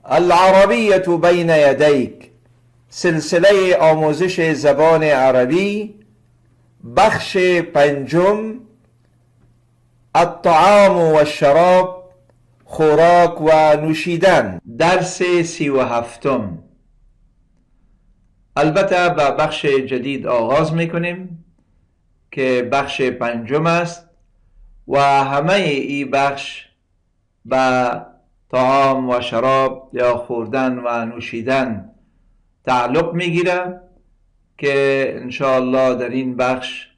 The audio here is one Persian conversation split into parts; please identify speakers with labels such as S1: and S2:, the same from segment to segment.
S1: العربية بین یدیک، سلسله آموزش زبان عربی، بخش پنجم، الطعام و الشراب، خوراک و نوشیدن، درس 37. البته با بخش جدید آغاز میکنیم که بخش پنجم است و همه این بخش با طعام و شراب یا خوردن و نوشیدن تعلق میگیره که انشاءالله در این بخش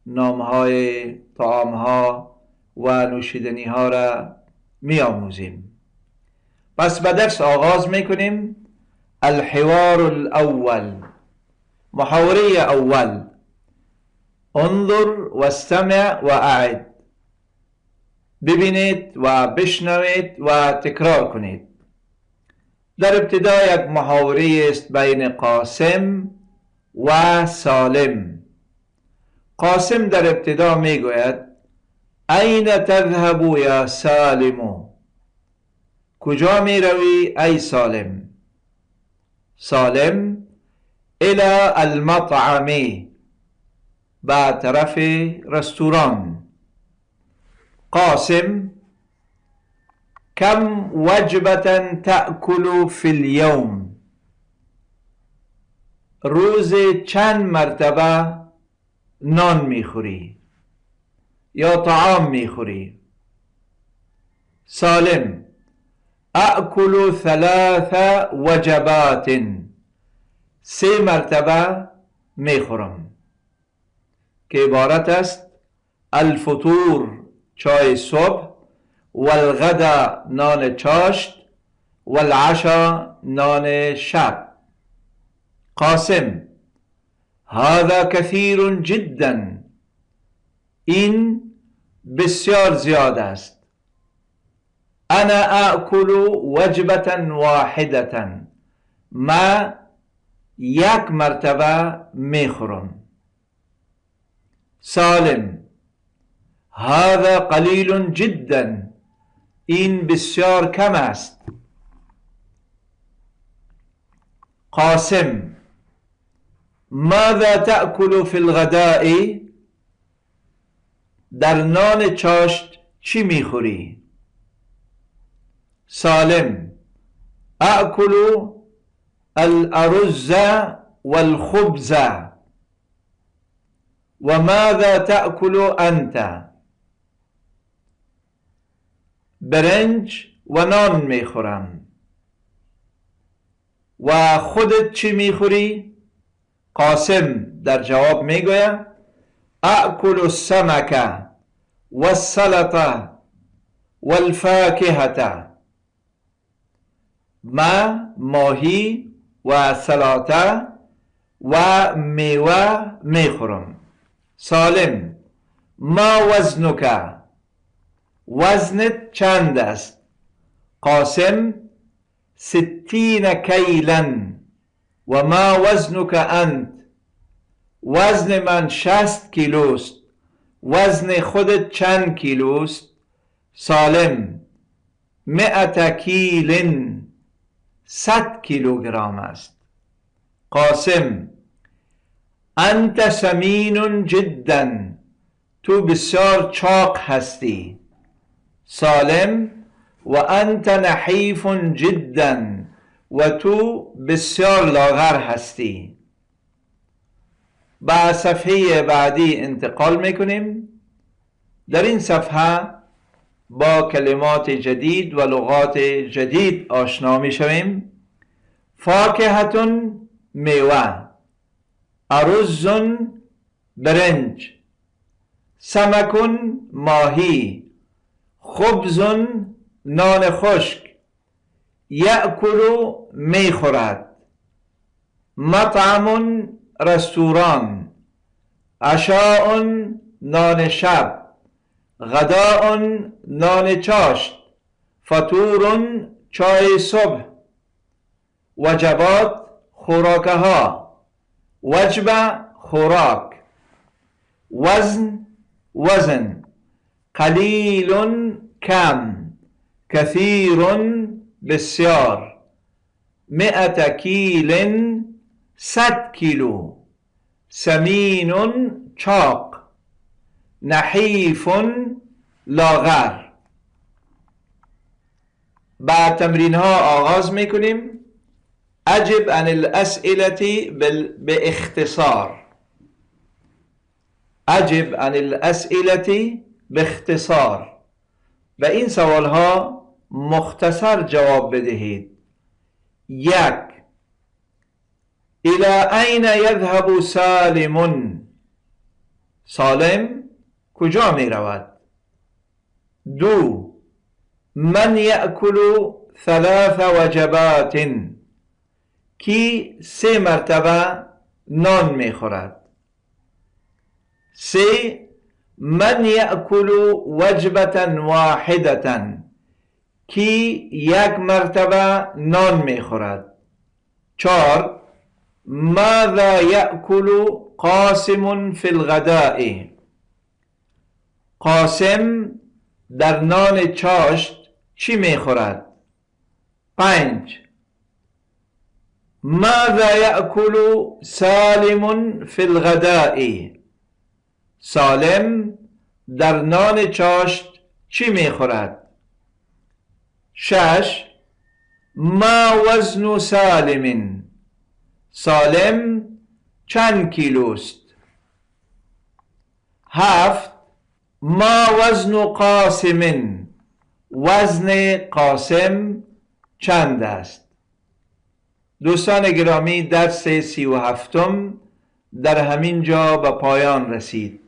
S1: نامهای طعامها و نوشیدنی ها را می آموزیم. پس به درس آغاز میکنیم. الحوار الاول، محاوره اول. انظر و استمع و اعد، ببینید و بشنوید و تکرار کنید. در ابتدا یک محاوره است بین قاسم و سالم. قاسم در ابتدا میگوید این تذهب یا سالم، کجا می روی ای سالم؟ سالم الى المطعم، به طرف رستوران. قاسم كم وجبة تأكل في اليوم، روز چند مرتبه نان میخوری یا طعام میخوری؟ سالم أكل 3 وجبات، 3 مرتبه میخورم که عبارت است الفطور، چای صبح، والغدا، نان چاشت، والعشا، نان شب. قاسم هذا كثير جدا، این بسیار زیاد است. انا آكل وجبة واحدة، ما یک مرتبه میخورم. سالم هذا قلیل جدا، این بسیار کم است. قاسم ماذا تأكل في الغداء، در نان چاشت چی میخوری؟ سالم آكل الأرز والخبز. وماذا تأكل أنت؟ برنج و نان میخورم. و خودت چی میخوری؟ قاسم در جواب میگوید آكل السمك والسلطه والفاکهه، ما ماهی و سلاطه و میوه میخورم. سالم ما وزنک، وزنت چند است؟ قاسم 60 کیلا. و ما وزنک انت، وزن من 60 کیلوست. وزن خودت چند کیلوست؟ سالم 100 کیل، 100 کیلوگرم است. قاسم انت سمین جدا، تو بسیار چاق هستی. سالم و انت نحیف جدا، و تو بسیار لاغر هستی. با صفحه بعدی انتقال میکنیم. در این صفحه با کلمات جدید و لغات جدید آشنا میشویم. فاکهتون، میوه. ارز، برنج. سمکون، ماهی. خبز، نان خشک. یأکل، میخورد. مطعم، رستوران. عشاء، نان شب. غداء، نان چاشت. فطور، چای صبح. وجبات، خوراکه ها. وجبه، خوراک. وزن، وزن. قلیل، کم. کثیر، بسیار. 100 کیل 100 کیلو، سمین چاق، نحیف لاغر. بعد تمرین ها آغاز میکنیم. اجب عن الاسئله باختصار. اجب عن الاسئله باختصار. و این سوال ها مختصر جواب بدهید. 1. الى این یذهب سالم؟ سالم کجا می رود؟ 2. من یأکل 3 وجبات؟ کی 3 مرتبه نان می خورد؟ 3. من یأکل وجبة واحدة؟ کی 1 مرتبه نان می خورد؟ 4. ماذا یأکل قاسم فی الغداء؟ قاسم در نان چاشت چی می خورد؟ 5. ماذا یأکل سالم فی الغداء؟ سالم در نان چاشت چی می خورد؟ 6. ما وزن سالم؟ سالم چند کیلوست؟ 7. ما وزن قاسم؟ وزن قاسم چند است؟ دوستان گرامی، درس 37 در همین جا به پایان رسید.